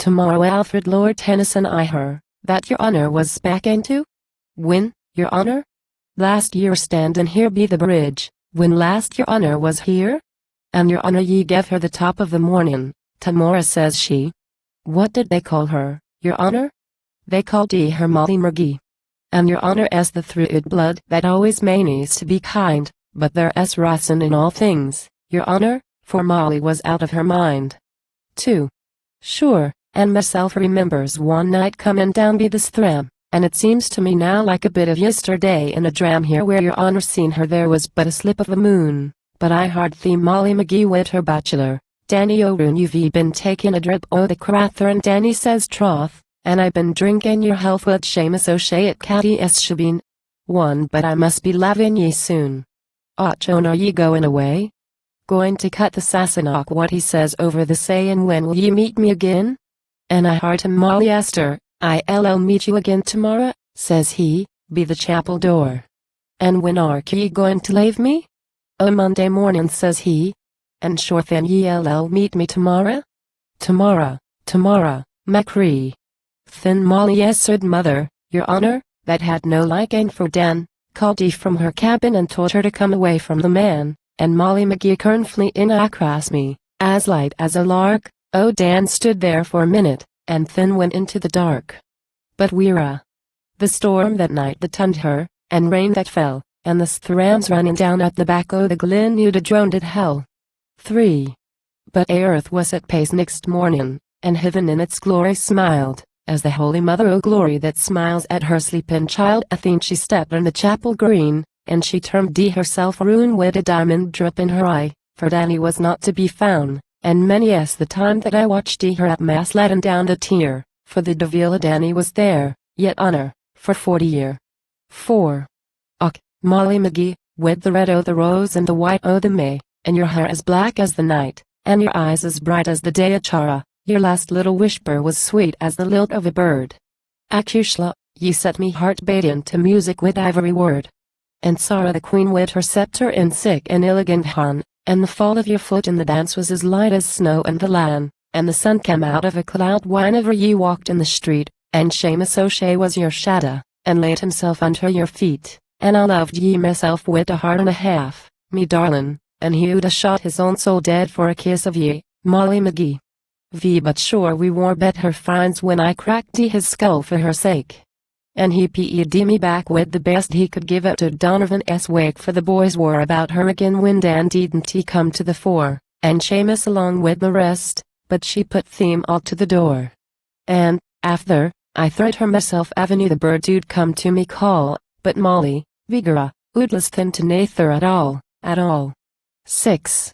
Tomorrow Alfred Lord Tennyson I heard that your honor was speaking to? When, your honor? Last year standing here be the bridge, when last your honor was here? And your honor ye gave her the top of the morning, tomorrow says she. What did they call her, your honor? They called ye her Molly McGee. And your honor as the through blood that always manes to be kind, but there's ricin in all things, your honor, for Molly was out of her mind. 2. Sure, and myself remembers one night comin' down be the Stram, and it seems to me now like a bit of yesterday in a dram here where your honor seen her there was but a slip of a moon, but I heard thee Molly McGee wid her bachelor, Danny O'Roon you've been taking a drip o' the crather and Danny says troth, and I been drinking your health with Seamus O'Shea at Caddy Eschabeen. 1 But I must be lavin ye soon. John are ye going away? Going to cut the Sassenach what he says over the say and when will ye meet me again? And I heard him Molly Esther, I'll meet you again tomorrow, says he, be the chapel door. And when are ye going to lave me? O Monday morning says he. And sure then ye'll meet me tomorrow? Tomorrow, Macree. Thin Molly answered mother, your honor, that had no liking for Dan, called ye from her cabin and told her to come away from the man, and Molly McGee kernfleet in across me, as light as a lark. Oh Dan stood there for a minute, and then went into the dark. But we'ra. The storm that night that tunned her, and rain that fell, and the strams running down at the back o' the glen you'd a droned at hell. 3. But earth was at pace next morning, and heaven in its glory smiled, as the Holy Mother o' Glory that smiles at her sleeping child. Athene she stepped on the chapel green, and she termed Dee herself ruin wid a diamond drip in her eye, for Danny was not to be found, and many's the time that I watched Dee her at mass letting down a tear, for the Davila Danny was there, yet honor, for 40 year. 4. Och, Molly McGee, wid the red o' the rose and the white o' the May, and your hair as black as the night, and your eyes as bright as the day of Chara, your last little whisper was sweet as the lilt of a bird. Acushla, ye set me heart beating to music with every word. And Sarah the queen wid her scepter in sick and elegant han, and the fall of your foot in the dance was as light as snow and the lan, and the sun came out of a cloud whenever ye walked in the street, and Seamus O'Shea was your shadow, and laid himself under your feet, and I loved ye myself wid a heart and a half, me darlin', and he'd a shot his own soul dead for a kiss of ye, Molly McGee. But sure we wore bet her finds when I cracked his skull for her sake. And he paid me back with the best he could give it to Donovan's wake, for the boys were about her again when Dan didn't he come to the fore, and Seamus along with the rest, but she put them all to the door. And, after, I thread her myself avenue the bird dude come to me call, but Molly, Vigora, oodless thin to nather at all. 6.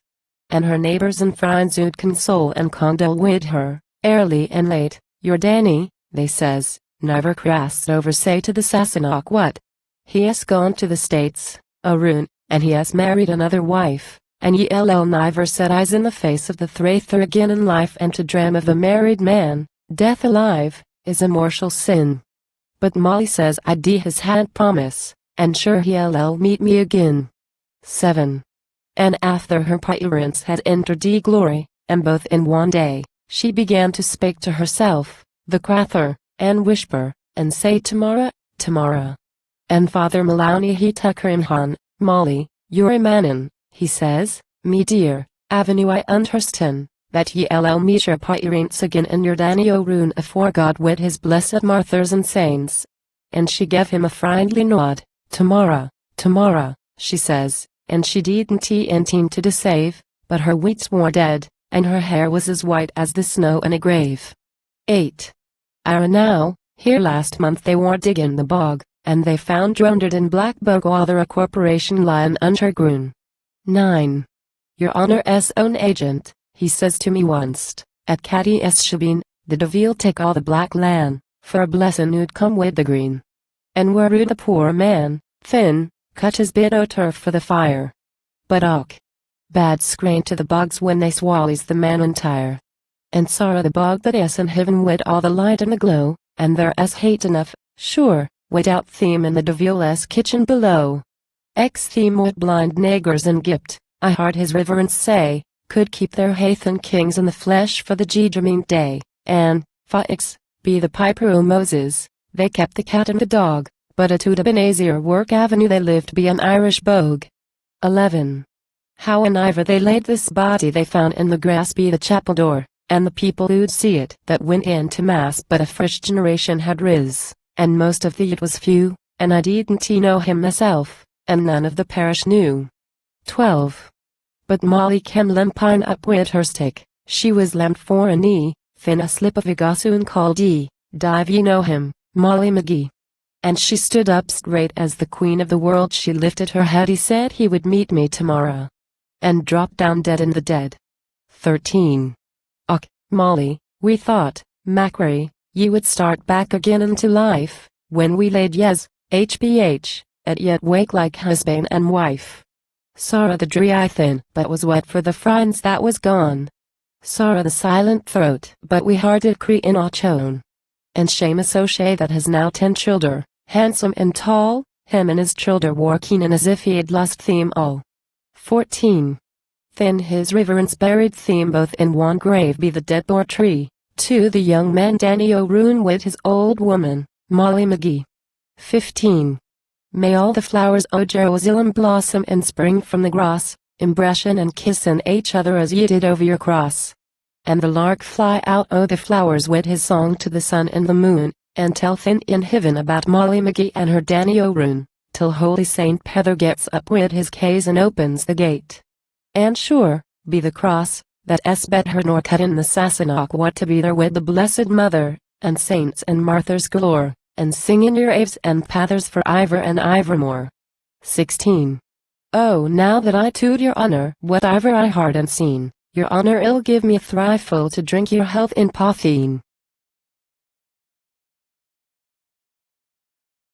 And her neighbors and friends ood console and condole wid her, early and late, your Danny, they says, never crossed over say to the Sassenach what? He has gone to the States, Arun, and he has married another wife, and ye'll never set eyes in the face of the thrather again in life, and to dream of a married man, death alive, is a mortal sin. But Molly says I dee his hand promise, and sure he'll meet me again. 7. And after her parents had entered the glory, and both in one day, she began to speak to herself, the crather, and whisper, and say tomorrow. And Father Maloney he took her in han, Molly, you're a mannin, he says, me dear, avenue I understand, that ye'll meet your parents again in your Danny O'Roon afore God wid his blessed martyrs and saints. And she gave him a friendly nod, tomorrow, she says. And she didn't intend to deceive, but her wits were dead, and her hair was as white as the snow in a grave. 8. Now, here last month they were digging the bog, and they found drowned in black bog other a corporation lying underground. 9. Your honor's own agent, he says to me once, at Caddy Eschabeen, the Devil take all the black land, for a blessing who'd come with the green. And where the poor man, thin, cut his bit o' turf for the fire. But och, bad scrain to the bogs when they swallies the man entire. And sorrow the bog that is in heaven wid all the light and the glow, and there's hate enough, sure, without theme in the Devil's kitchen below. Theme with blind niggers in Gypt, I heard his reverence say, could keep their heathen kings in the flesh for the judgment day, and, Fix, be the piper o' Moses, they kept the cat and the dog, but a to Ebenezer Work Avenue they lived be an Irish bogue. 11. How an iver they laid this body they found in the grass be the chapel door, and the people who'd see it that went in to mass, but a fresh generation had riz, and most of the it was few, and I didn't know him myself, and none of the parish knew. 12. But Molly came limping up with her stick, she was lamp for a knee, thin a slip of a gossoon called Dive ye know him, Molly McGee. And she stood up straight as the queen of the world, she lifted her head, he said he would meet me tomorrow, and dropped down dead in the dead. 13. Och, Molly, we thought, Macquarie, ye would start back again into life, when we laid yes, hbh, at yet wake like husband and wife. Sorra the dree thin, but was wet for the friends that was gone. Sorra the silent throat, but we hearted cree in our chone. And Seamus O'Shea that has now 10 childer, handsome and tall, him and his childer wore keen and as if he had lost them all. 14. Then his reverence buried them both in one grave be the dead bore tree, to the young man Danny O'Roon with his old woman, Molly McGee. 15. May all the flowers o' Jerusalem blossom and spring from the grass, embracing and kissing each other as ye did over your cross. And the lark fly out o' the flowers with his song to the sun and the moon, and tell thin in heaven about Molly McGee and her Danny O'Roon, till holy Saint Peter gets up with his keys and opens the gate. And sure, be the cross, that s better nor cut in the Sassenach what to be there with the Blessed Mother, and saints and martyrs galore, and singing your aves and pathers for Ivor and Ivormore. 16. Oh, now that I tood your honor, whatever I heard and seen, your honor ill give me thrifle to drink your health in Potheen.